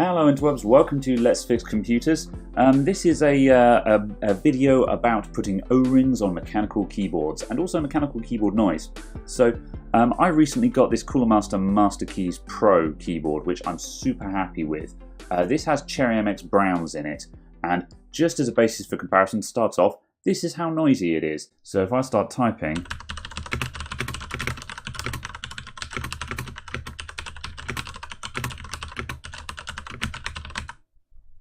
Hello interwebs, welcome to Let's Fix Computers. This is a video about putting O-rings on mechanical keyboards and also mechanical keyboard noise. So I recently got this Cooler Master Master Keys Pro keyboard, which I'm super happy with. This has Cherry MX Browns in it, and just as a basis for comparison, starts off, this is how noisy it is. So if I start typing,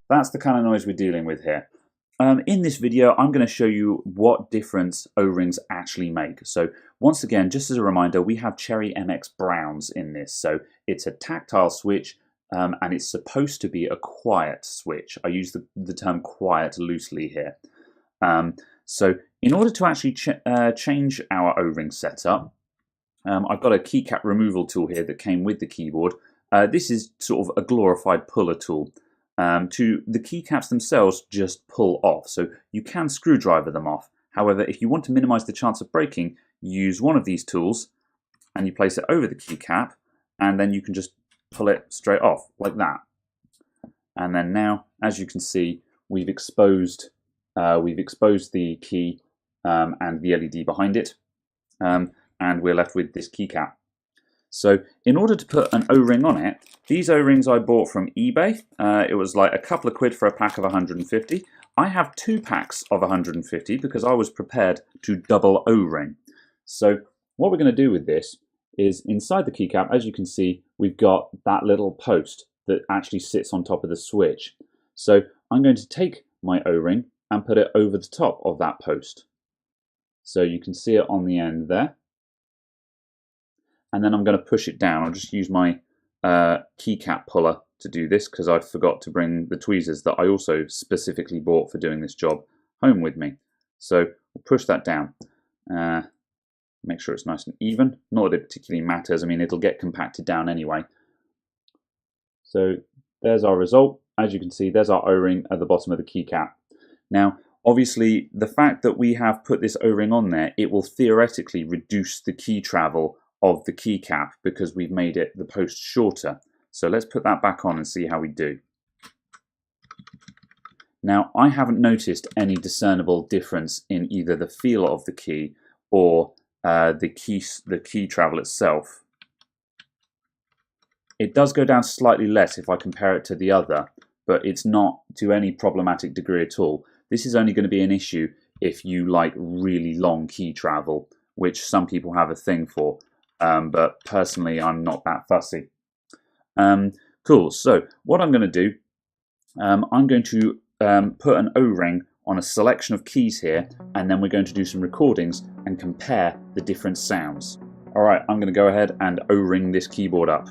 that's the kind of noise we're dealing with here. In this video, I'm going to show you what difference O-rings actually make. So once again, just as a reminder, we have Cherry MX Browns in this. So it's a tactile switch and it's supposed to be a quiet switch. I use the term quiet loosely here. So in order to actually change our O-ring setup, I've got a keycap removal tool here that came with the keyboard. This is sort of a glorified puller tool. The keycaps themselves just pull off, so you can screwdriver them off. However, if you want to minimize the chance of breaking, you use one of these tools and you place it over the keycap, and then you can just pull it straight off like that. And then now, as you can see, we've exposed the key and the LED behind it, and we're left with this keycap. So in order to put an O-ring on it, these O-rings I bought from eBay. It was like a couple of quid for a pack of 150. I have 2 packs of 150 because I was prepared to double O-ring. So what we're going to do with this is inside the keycap, as you can see, we've got that little post that actually sits on top of the switch. So I'm going to take my O-ring and put it over the top of that post. So you can see it on the end there. And then I'm going to push it down. I'll just use my keycap puller to do this because I forgot to bring the tweezers that I also specifically bought for doing this job home with me. So we'll push that down. Make sure it's nice and even. Not that it particularly matters. I mean, it'll get compacted down anyway. So there's our result. As you can see, there's our O-ring at the bottom of the keycap. Now, obviously, the fact that we have put this O-ring on there, it will theoretically reduce the key travel of the keycap because we've made it the post shorter. So let's put that back on and see how we do. Now, I haven't noticed any discernible difference in either the feel of the key or the key travel itself. It does go down slightly less if I compare it to the other, but it's not to any problematic degree at all. This is only going to be an issue if you like really long key travel, which some people have a thing for. But personally, I'm not that fussy. Cool, so what I'm going to do, I'm going to put an O-ring on a selection of keys here, and then we're going to do some recordings and compare the different sounds. Alright, I'm going to go ahead and O-ring this keyboard up.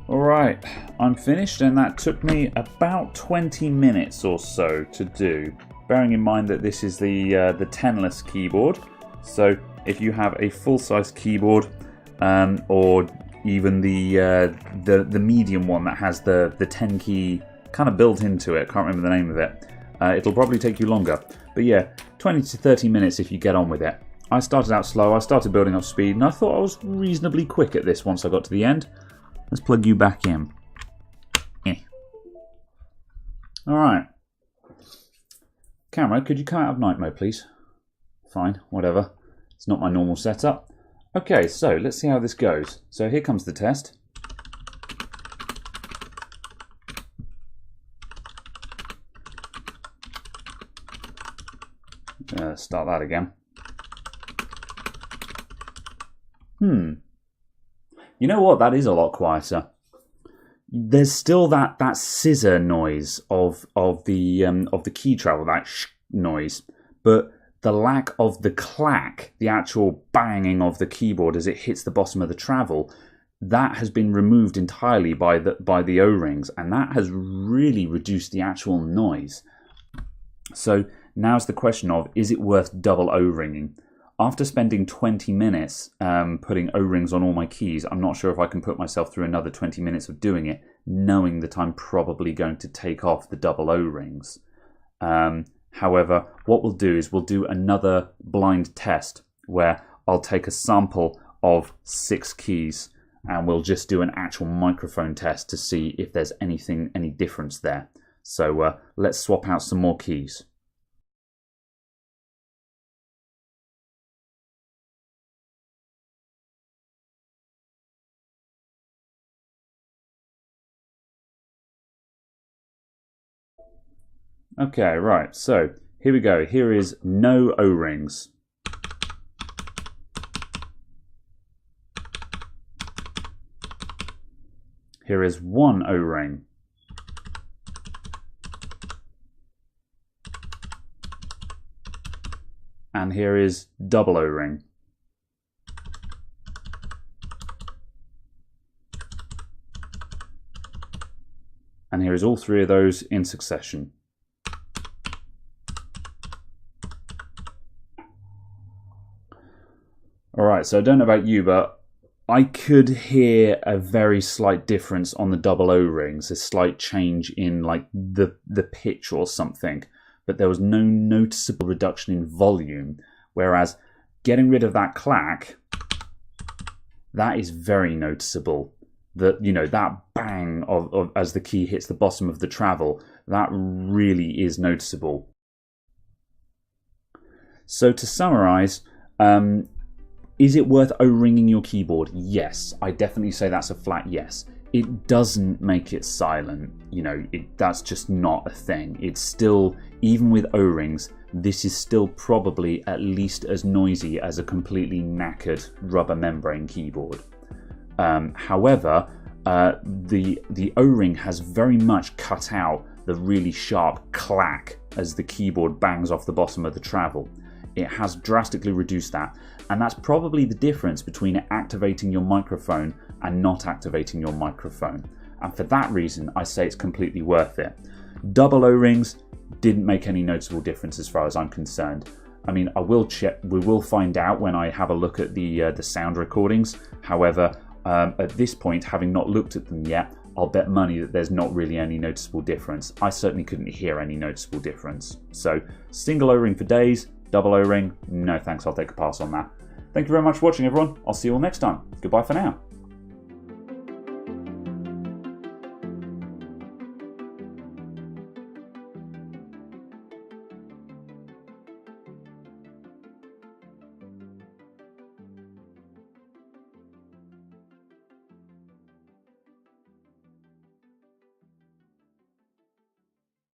Alright, I'm finished, and that took me about 20 minutes or so to do. Bearing in mind that this is the 10-less keyboard, so if you have a full-size keyboard or even the medium one that has the 10 key kind of built into it, can't remember the name of it, it'll probably take you longer. But yeah, 20 to 30 minutes if you get on with it. I started out slow, I started building up speed, and I thought I was reasonably quick at this once I got to the end. Let's plug you back in. Alright. Camera, could you come out of night mode, please? Fine, whatever. It's not my normal setup. Okay, so let's see how this goes. So here comes the test. Start that again. You know what? That is a lot quieter. There's still that scissor noise of the key travel, that sh noise, but the lack of the clack, the actual banging of the keyboard as it hits the bottom of the travel, that has been removed entirely by the O-rings, and that has really reduced the actual noise. So now's the question of, is it worth double O-ringing? After spending 20 minutes putting O-rings on all my keys, I'm not sure if I can put myself through another 20 minutes of doing it, knowing that I'm probably going to take off the double O-rings. However, what we'll do is we'll do another blind test where I'll take a sample of 6 keys and we'll just do an actual microphone test to see if there's any difference there. So let's swap out some more keys. Okay, right, so here we go. Here is no O-rings. Here is 1 O-ring. And here is double O-ring. And here is all 3 of those in succession. Alright, so I don't know about you, but I could hear a very slight difference on the double O-rings, a slight change in like the pitch or something, but there was no noticeable reduction in volume, whereas getting rid of that clack, that is very noticeable. That, you know, that bang of as the key hits the bottom of the travel, that really is noticeable. So to summarize, is it worth O-ringing your keyboard? Yes, I definitely say that's a flat yes. It doesn't make it silent, you know, that's just not a thing. It's still, even with O-rings, this is still probably at least as noisy as a completely knackered rubber membrane keyboard. However, the O-ring has very much cut out the really sharp clack as the keyboard bangs off the bottom of the travel. It has drastically reduced that, and that's probably the difference between activating your microphone and not activating your microphone. And for that reason, I say it's completely worth it. Double O-rings didn't make any noticeable difference as far as I'm concerned. I mean, I will check. We will find out when I have a look at the sound recordings. However, at this point, having not looked at them yet, I'll bet money that there's not really any noticeable difference. I certainly couldn't hear any noticeable difference. So, single O-ring for days. Double O-ring, no thanks, I'll take a pass on that. Thank you very much for watching, everyone. I'll see you all next time. Goodbye for now.